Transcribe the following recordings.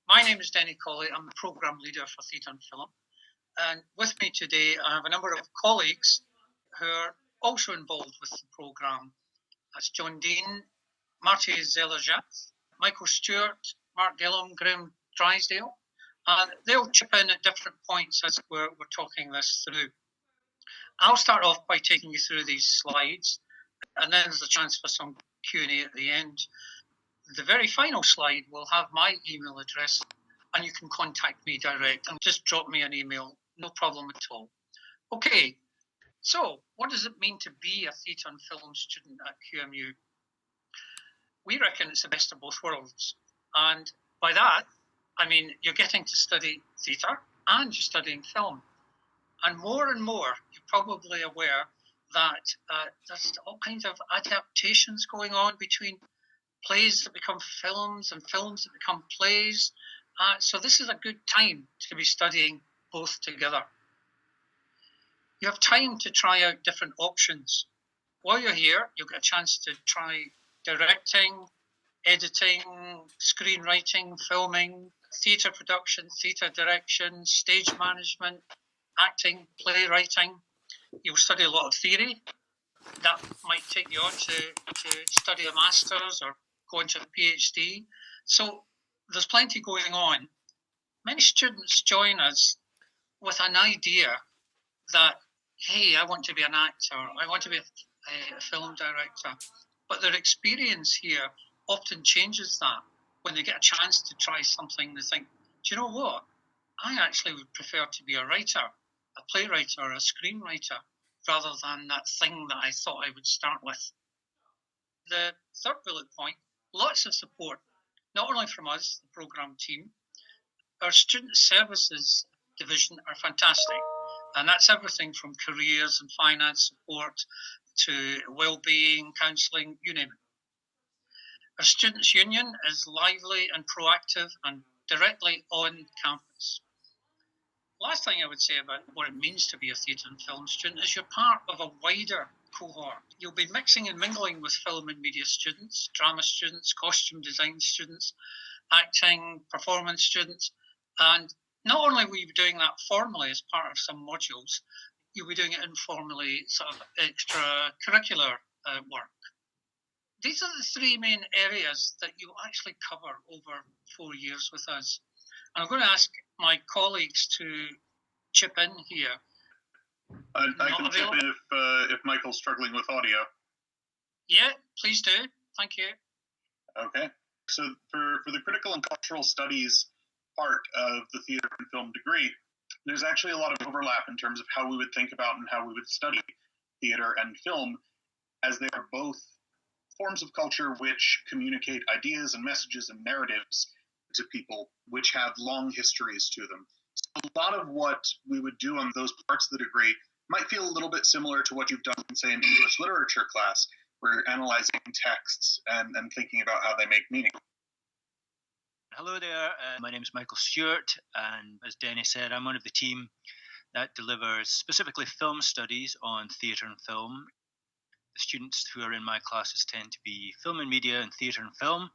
My name is Denny Colley. I'm the Programme Leader for Theatre and Film. And with me today, I have a number of colleagues who are also involved with the programme. That's John Dean, Marty Zellerjat, Michael Stewart, Mark Gillum, Graham Drysdale. And they'll chip in at different points as we're talking this through. I'll start off by taking you through these slides, and then there's a chance for some Q&A at the end. The very final slide will have my email address, and you can contact me direct and just drop me an email, no problem at all. Okay, so what does it mean to be a theatre and film student at QMU? We reckon it's the best of both worlds. And by that, I mean you're getting to study theatre and you're studying film. And more, you're probably aware that there's all kinds of adaptations going on between plays that become films and films that become plays. So this is a good time to be studying both together. You have time to try out different options. While you're here, you'll get a chance to try directing, editing, screenwriting, filming, theatre production, theatre direction, stage management, acting, playwriting. You'll study a lot of theory. That might take you on to study a master's or go into a PhD. So there's plenty going on. Many students join us with an idea that, hey, I want to be an actor, I want to be a film director. But their experience here often changes that. When they get a chance to try something, they think, do you know what? I actually would prefer to be a writer, a playwright or a screenwriter, rather than that thing that I thought I would start with. The third bullet point, lots of support, not only from us, the programme team. Our student services division are fantastic, and that's everything from careers and finance support to well-being, counselling, you name it. Our students' union is lively and proactive and directly on campus. Last thing I would say about what it means to be a theatre and film student is you're part of a wider cohort. You'll be mixing and mingling with film and media students, drama students, costume design students, acting, performance students, and not only will you be doing that formally as part of some modules, you'll be doing it informally, sort of extracurricular work. These are the three main areas that you'll actually cover over 4 years with us. And I'm going to ask my colleagues to chip in here. I can chip in if Michael's struggling with audio. Yeah, please do. Thank you. Okay. So for the critical and cultural studies part of the theatre and film degree, there's actually a lot of overlap in terms of how we would think about and how we would study theatre and film, as they are both forms of culture which communicate ideas and messages and narratives to people which have long histories to them. So a lot of what we would do on those parts of the degree might feel a little bit similar to what you've done, say, in English literature class, where you're analyzing texts and thinking about how they make meaning. Hello there, my name is Michael Stewart, and as Denny said, I'm one of the team that delivers specifically film studies on theatre and film. The students who are in my classes tend to be film and media and theatre and film.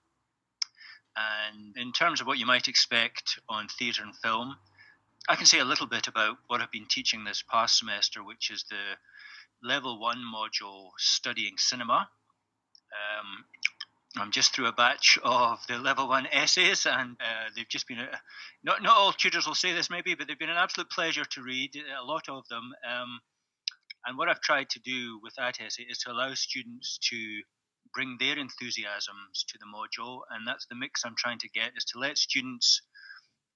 And in terms of what you might expect on theatre and film, I can say a little bit about what I've been teaching this past semester, which is the Level 1 module, Studying Cinema. I'm just through a batch of the Level 1 essays, and they've just been, not all tutors will say this maybe, but they've been an absolute pleasure to read, a lot of them. And what I've tried to do with that essay is to allow students to bring their enthusiasms to the module, and that's the mix I'm trying to get, is to let students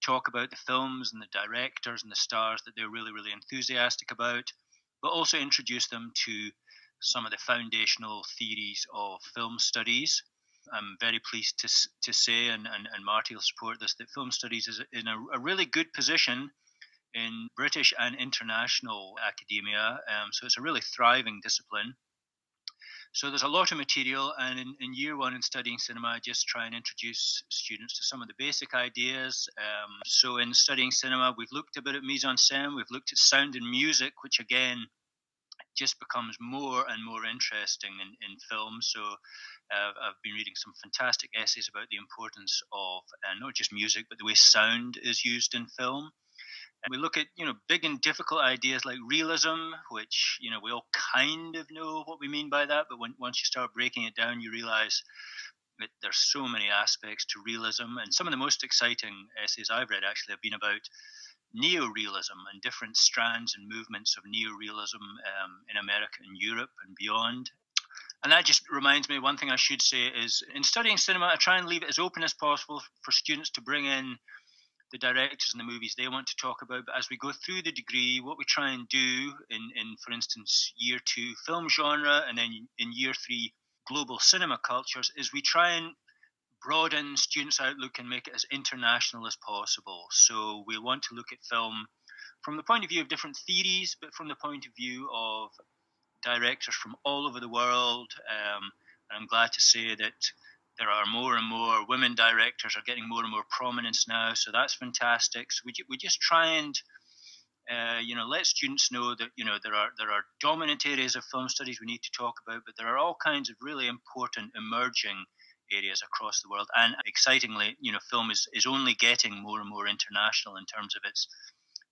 talk about the films and the directors and the stars that they're really, really enthusiastic about, but also introduce them to some of the foundational theories of film studies. I'm very pleased to say, and Marty will support this, that film studies is in a really good position in British and international academia, so it's a really thriving discipline. So there's a lot of material, and in year one in studying cinema, I just try and introduce students to some of the basic ideas. So in studying cinema, we've looked a bit at mise-en-scène, we've looked at sound and music, which again just becomes more and more interesting in film. So I've been reading some fantastic essays about the importance of not just music, but the way sound is used in film. And we look at big and difficult ideas like realism, which we all kind of know what we mean by that, but once you start breaking it down, you realize that there's so many aspects to realism. And some of the most exciting essays I've read actually have been about neorealism and different strands and movements of neorealism in America and Europe and beyond. And that just reminds me, one thing I should say is, in studying cinema, I try and leave it as open as possible for students to bring in the directors and the movies they want to talk about. But as we go through the degree, what we try and do in for instance, year 2 film genre, and then in year 3 global cinema cultures, is we try and broaden students' outlook and make it as international as possible. So we want to look at film from the point of view of different theories, but from the point of view of directors from all over the world. And I'm glad to say that there are more and more women directors are getting more and more prominence now, so that's fantastic. So we just try and let students know that there are dominant areas of film studies we need to talk about, but there are all kinds of really important emerging areas across the world. And excitingly, film is only getting more and more international in terms of its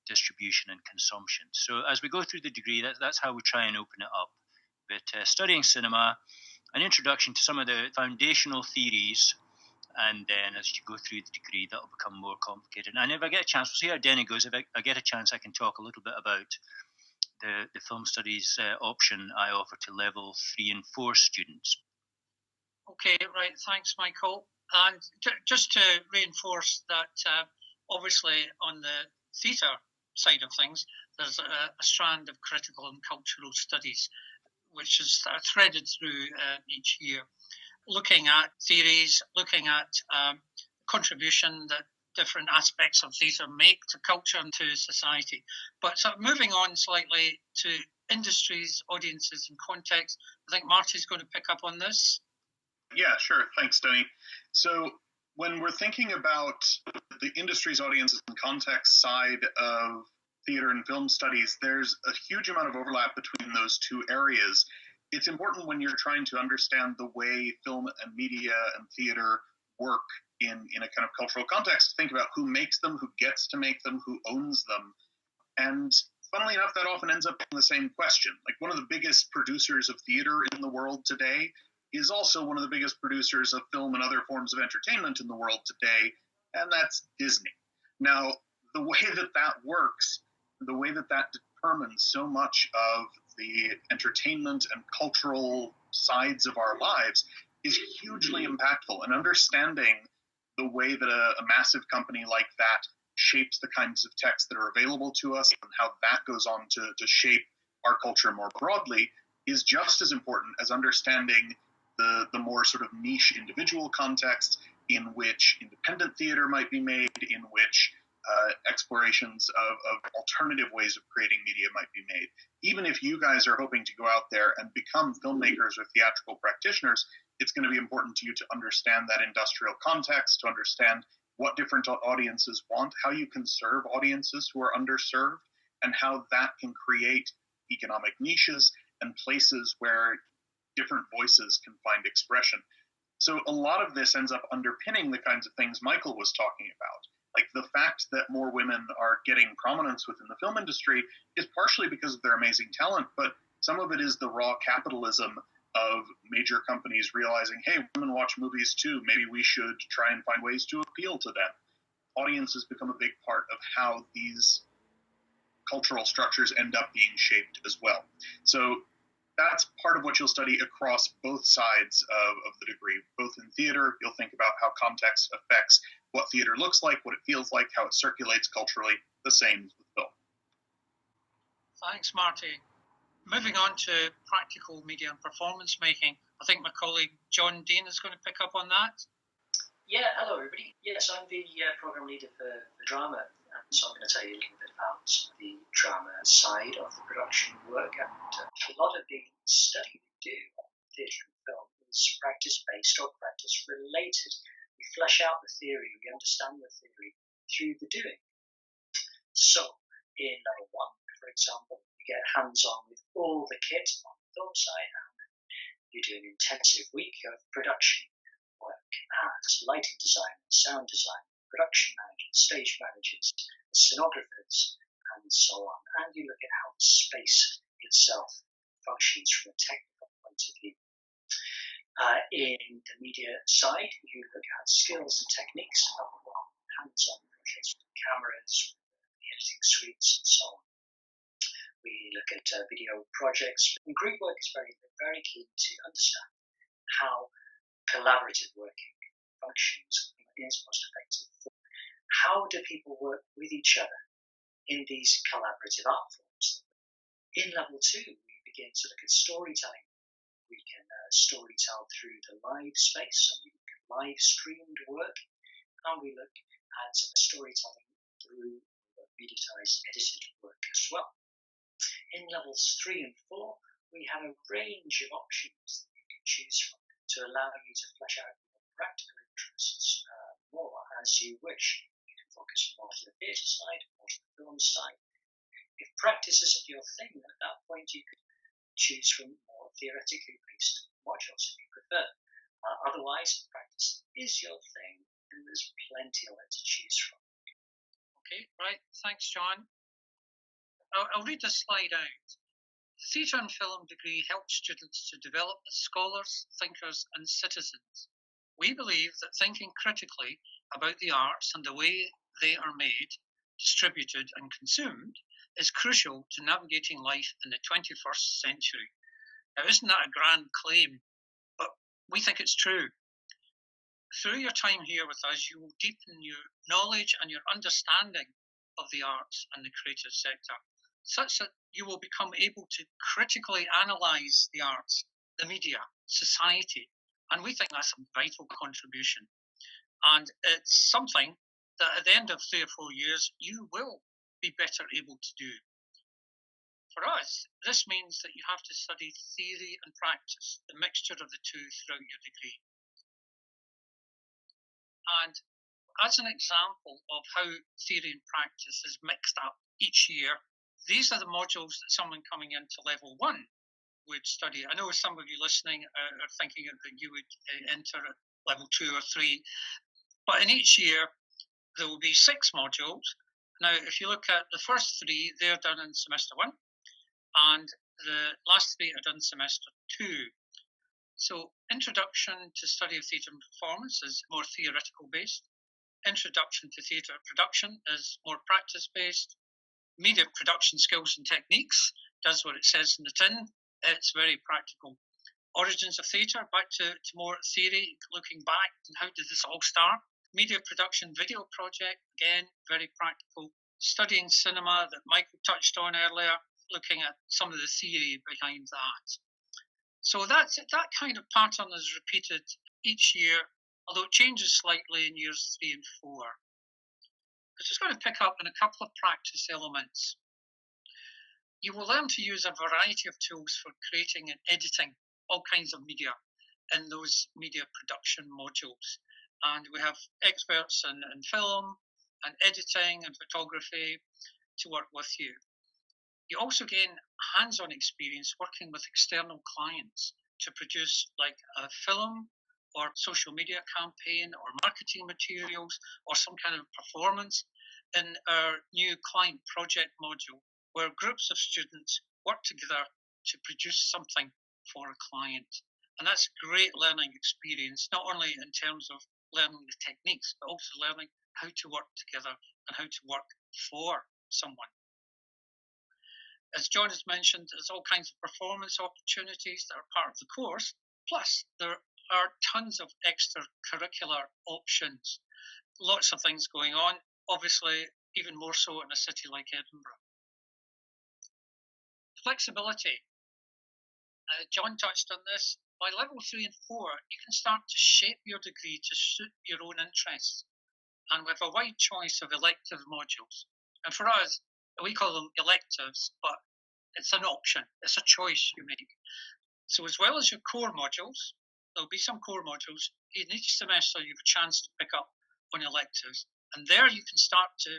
distribution and consumption. So as we go through the degree, that's how we try and open it up. But studying cinema, an introduction to some of the foundational theories, and then as you go through the degree, that'll become more complicated. And if I get a chance, we'll see how Denny goes. If I get a chance, I can talk a little bit about the film studies option I offer to level 3 and 4 students. Okay, right. Thanks, Michael. And just to reinforce that, obviously on the theatre side of things, there's a strand of critical and cultural studies, which is threaded through each year, looking at theories, looking at contribution that different aspects of theatre make to culture and to society. But sort of moving on slightly to industries, audiences and context, I think Marty's going to pick up on this. Yeah, sure. Thanks, Denny. So when we're thinking about the industries, audiences, and context side of theater and film studies, there's a huge amount of overlap between those two areas. It's important when you're trying to understand the way film and media and theater work in a kind of cultural context, to think about who makes them, who gets to make them, who owns them. And funnily enough, that often ends up being the same question. Like, one of the biggest producers of theater in the world today is also one of the biggest producers of film and other forms of entertainment in the world today, and that's Disney. Now, the way that works, the way that determines so much of the entertainment and cultural sides of our lives is hugely impactful. And understanding the way that a massive company like that shapes the kinds of texts that are available to us and how that goes on to shape our culture more broadly is just as important as understanding the more sort of niche individual context in which independent theater might be made, in which explorations of alternative ways of creating media might be made. Even if you guys are hoping to go out there and become filmmakers or theatrical practitioners, it's going to be important to you to understand that industrial context, to understand what different audiences want, how you can serve audiences who are underserved, and how that can create economic niches and places where different voices can find expression. So a lot of this ends up underpinning the kinds of things Michael was talking about. Like, the fact that more women are getting prominence within the film industry is partially because of their amazing talent, but some of it is the raw capitalism of major companies realizing, hey, women watch movies too, maybe we should try and find ways to appeal to them. Audiences become a big part of how these cultural structures end up being shaped as well. So that's part of what you'll study across both sides of the degree. Both in theater, you'll think about how context affects what theater looks like, what it feels like, how it circulates culturally. The same with film. Thanks, Marty. Moving on to practical media and performance making, I think my colleague John Dean is going to pick up on that. Yeah, hello everybody. Yes, I'm the program leader for drama, and so I'm going to tell you a little bit about the drama side of the production work. And a lot of the study we do on theatre and film is practice-based or practice-related. We flesh out the theory, we understand the theory through the doing. So, in level 1, for example, we get hands-on with all the kit on the film side, and You do an intensive week of production work as lighting designers, sound design, production managers, stage managers, scenographers, and so on. And you look at how the space itself functions from a technical point of view. In the media side, you look at skills and techniques, hands-on projects with cameras, editing suites, and so on. We look at video projects. And group work is very, very keen to understand how collaborative working functions is most effective. How do people work with each other in these collaborative art forms? In level 2, we begin to look at storytelling. We can storytell through the live space, so we look at live streamed work, and we look at storytelling through mediatized edited work as well. In levels 3 and 4, we have a range of options that you can choose from to allow you to flesh out your practical interests more as you wish. You can focus more to the theatre side, more to the film side. If practice isn't your thing, then at that point you could choose from more theoretically based modules if you prefer. Otherwise, if practice is your thing, then there's plenty of it to choose from. Okay, right. Thanks, John. I'll read this slide out. The Theatre and Film degree helps students to develop as scholars, thinkers, and citizens. We believe that thinking critically about the arts and the way they are made, distributed, and consumed is crucial to navigating life in the 21st century. Now, isn't that a grand claim? But we think it's true. Through your time here with us, you will deepen your knowledge and your understanding of the arts and the creative sector, such that you will become able to critically analyse the arts, the media, society, and we think that's a vital contribution. And it's something that at the end of 3 or 4 years, you will be better able to do. For us, this means that you have to study theory and practice, the mixture of the two throughout your degree. And as an example of how theory and practice is mixed up each year, these are the modules that someone coming into level 1 would study. I know some of you listening are thinking that you would enter at level 2 or 3, but in each year there will be 6 modules. Now, if you look at the first 3, they're done in semester 1, and the last 3 are done in semester 2. So, Introduction to Study of Theatre and Performance is more theoretical based. Introduction to Theatre Production is more practice based. Media Production Skills and Techniques does what it says in the tin. It's very practical. Origins of Theatre, back to more theory, looking back and how did this all start. Media Production Video Project, again, very practical. Studying Cinema that Michael touched on earlier, looking at some of the theory behind that. So that kind of pattern is repeated each year, although it changes slightly in years 3 and 4. I'm just going to pick up on a couple of practice elements. You will learn to use a variety of tools for creating and editing all kinds of media in those media production modules. And we have experts in film and editing and photography to work with you. You also gain hands-on experience working with external clients to produce like a film or social media campaign or marketing materials or some kind of performance in our new client project module, where groups of students work together to produce something for a client. And that's a great learning experience, not only in terms of learning the techniques, but also learning how to work together and how to work for someone. As John has mentioned, there's all kinds of performance opportunities that are part of the course, plus there are tons of extracurricular options. Lots of things going on, obviously even more so in a city like Edinburgh. Flexibility. John touched on this. By level 3 and 4, you can start to shape your degree to suit your own interests. And we have a wide choice of elective modules. And for us, we call them electives, but it's an option. It's a choice you make. So as well as your core modules, there'll be some core modules. In each semester, you have a chance to pick up on electives. And there you can start to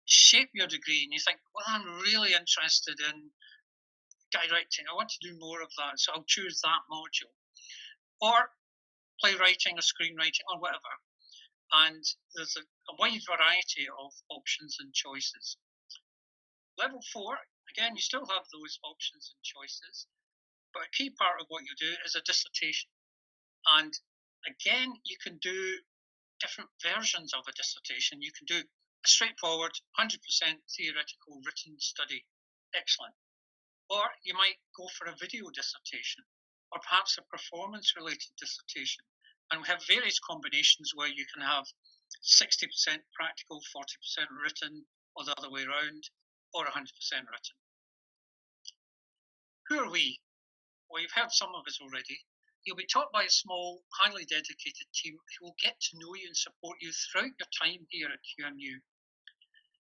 shape your degree. And you think, well, I'm really interested in directing. I want to do more of that. So I'll choose that module. or playwriting or screenwriting or whatever. And there's a wide variety of options and choices. Level 4, again, you still have those options and choices, but a key part of what you do is a dissertation. And again, you can do different versions of a dissertation. You can do a straightforward 100% theoretical written study. Excellent. Or you might go for a video dissertation, or perhaps a performance-related dissertation. And we have various combinations where you can have 60% practical, 40% written, or the other way around, or 100% written. Who are we? Well, you've heard some of us already. You'll be taught by a small, highly dedicated team who will get to know you and support you throughout your time here at QMU.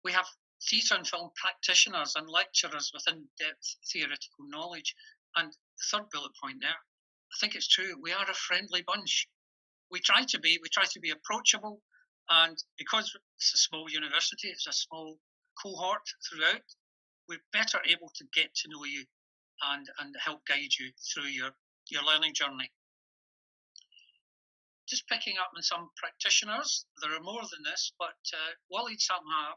We have theatre and film practitioners and lecturers with in-depth theoretical knowledge. And the third bullet point there, I think it's true, we are a friendly bunch. We try to be approachable, and because it's a small university, it's a small cohort throughout, we're better able to get to know you and help guide you through your learning journey. Just picking up on some practitioners, there are more than this, but Walid Samha,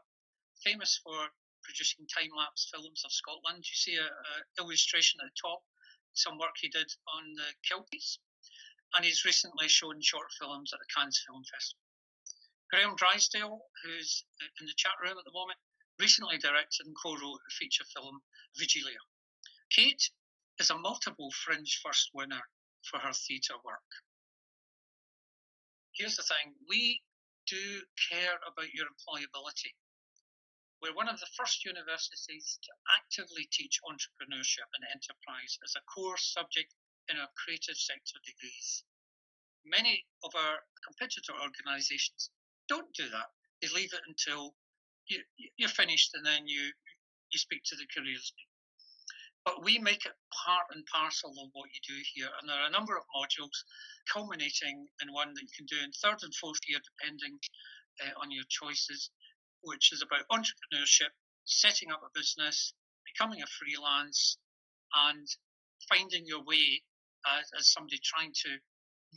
famous for producing time-lapse films of Scotland. You see an illustration at the top, some work he did on the Kelpies, and he's recently shown short films at the Cannes Film Festival. Graham Drysdale, who's in the chat room at the moment, recently directed and co-wrote the feature film Vigilia. Kate is a multiple Fringe First winner for her theatre work. Here's the thing, we do care about your employability. We're one of the first universities to actively teach entrepreneurship and enterprise as a core subject in our creative sector degrees. Many of our competitor organisations don't do that. They leave it until you're finished and then you speak to the careers team. But we make it part and parcel of what you do here, and there are a number of modules culminating in one that you can do in third and fourth year, depending on your choices, which is about entrepreneurship, setting up a business, becoming a freelance, and finding your way as somebody trying to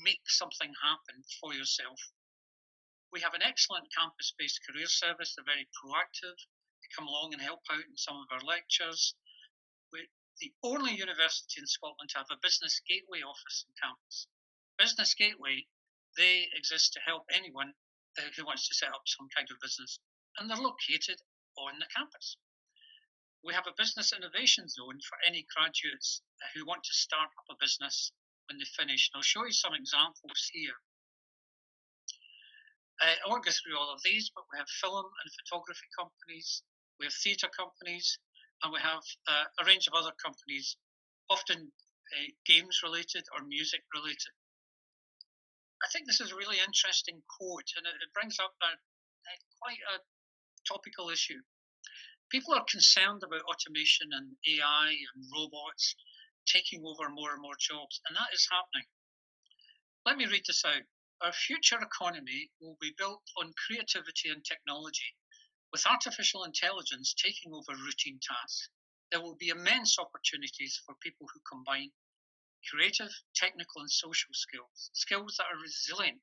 make something happen for yourself. We have an excellent campus-based career service. They're very proactive. They come along and help out in some of our lectures. We're the only university in Scotland to have a business gateway office on campus. Business gateway, they exist to help anyone who wants to set up some kind of business, and they're located on the campus. We have a business innovation zone for any graduates who want to start up a business when they finish. And I'll show you some examples here. I won't go through all of these, but we have film and photography companies, we have theatre companies, and we have a range of other companies, often games related or music related. I think this is a really interesting quote, and it brings up quite a topical issue. People are concerned about automation and AI and robots taking over more and more jobs, and that is happening. Let me read this out. Our future economy will be built on creativity and technology. With artificial intelligence taking over routine tasks, there will be immense opportunities for people who combine creative, technical, and social skills, skills that are resilient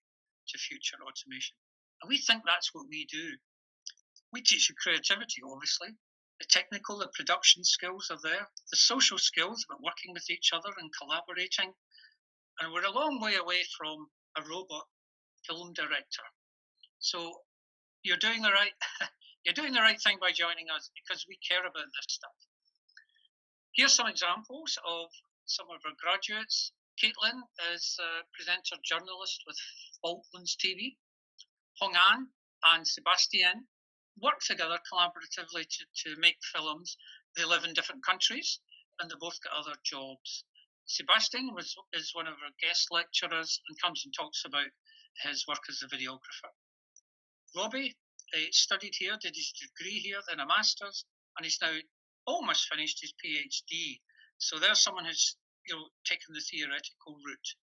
to future automation. And we think that's what we do. We teach you creativity, obviously. The technical, the production skills are there. The social skills about working with each other and collaborating. And we're a long way away from a robot film director. So you're doing the right thing by joining us, because we care about this stuff. Here's some examples of some of our graduates. Caitlin is a presenter journalist with Falklands TV. Hong An and Sebastian work together collaboratively to make films. They live in different countries and they both got other jobs. Sebastian is one of our guest lecturers and comes and talks about his work as a videographer. Robbie studied here, did his degree here, then a master's, and he's now almost finished his PhD. So there's someone who's taken the theoretical route.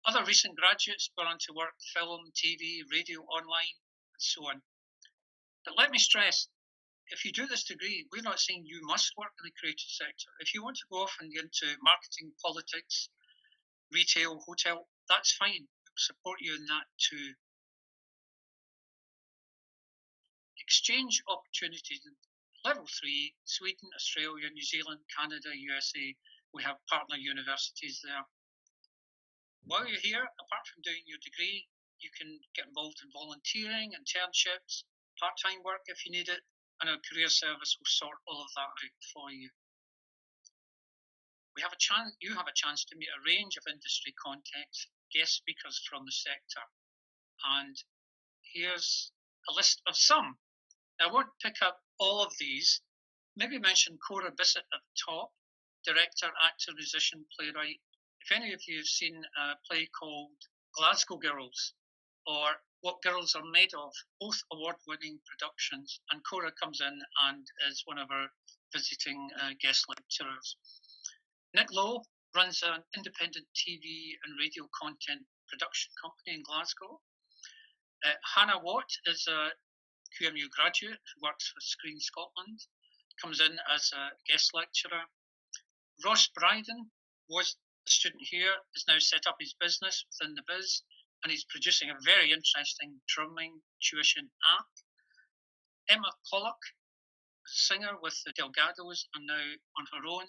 Other recent graduates go on to work film, TV, radio, online, and so on. But let me stress, if you do this degree, we're not saying you must work in the creative sector. If you want to go off and get into marketing, politics, retail, hotel, that's fine. We'll support you in that too. Exchange opportunities. Level 3, Sweden, Australia, New Zealand, Canada, USA. We have partner universities there. While you're here, apart from doing your degree, you can get involved in volunteering, internships, part-time work if you need it, and our career service will sort all of that out for you. You have a chance to meet a range of industry contacts, guest speakers from the sector. And here's a list of some. I won't pick up all of these. Maybe mention Cora Bissett at the top, director, actor, musician, playwright. If any of you have seen a play called Glasgow Girls or What Girls Are Made Of, both award-winning productions, and Cora comes in and is one of our visiting guest lecturers. Nick Lowe runs an independent TV and radio content production company in Glasgow. Hannah Watt is a QMU graduate who works for Screen Scotland, comes in as a guest lecturer. Ross Bryden was a student here, has now set up his business within the biz, and he's producing a very interesting drumming tuition app. Emma Pollock, a singer with the Delgados and now on her own.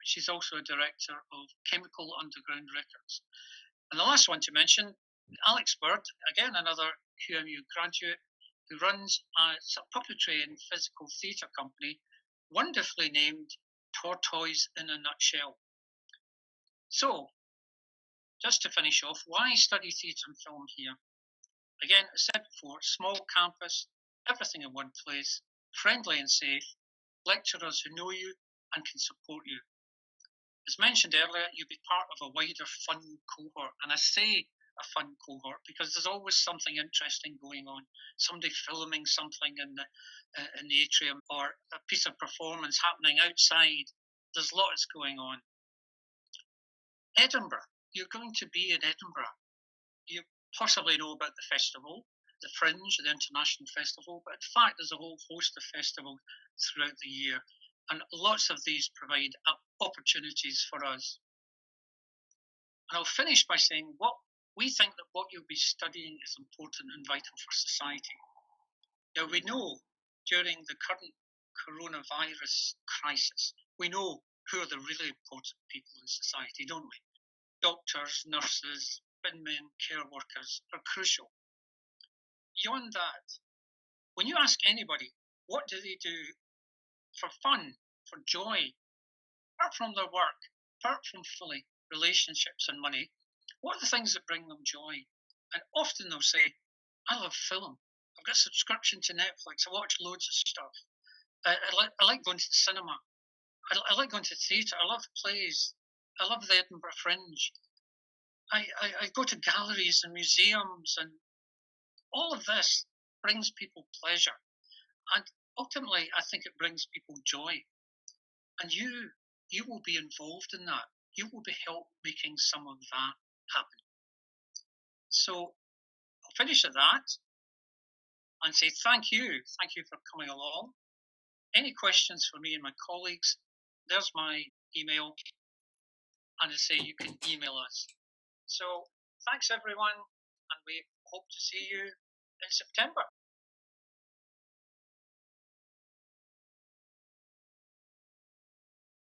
She's also a director of Chemical Underground Records. And the last one to mention, Alex Bird, again another QMU graduate, who runs a puppetry and physical theatre company, wonderfully named Tortoise in a Nutshell. So, just to finish off, why study theatre and film here? Again, as I said before, small campus, everything in one place, friendly and safe, lecturers who know you and can support you. As mentioned earlier, you'll be part of a wider fun cohort, and I say a fun cohort because there's always something interesting going on. Somebody filming something in the atrium, or a piece of performance happening outside. There's lots going on. Edinburgh. You're going to be in Edinburgh. You possibly know about the festival, the Fringe, the International Festival, but in fact there's a whole host of festivals throughout the year, and lots of these provide opportunities for us. And I'll finish by saying we think that what you'll be studying is important and vital for society. Now, we know during the current coronavirus crisis, we know who are the really important people in society, don't we? Doctors, nurses, binmen, care workers are crucial. Beyond that, when you ask anybody, what do they do for fun, for joy, apart from their work, apart from fully relationships and money, what are the things that bring them joy? And often they'll say, I love film. I've got a subscription to Netflix. I watch loads of stuff. I like going to the cinema. I like going to theatre. I love plays. I love the Edinburgh Fringe. I go to galleries and museums, and all of this brings people pleasure. And ultimately, I think it brings people joy. And you will be involved in that. You will be helped making some of that happen. So I'll finish at that and say thank you. Thank you for coming along. Any questions for me and my colleagues, there's my email. And I say you can email us. So thanks everyone, and we hope to see you in September.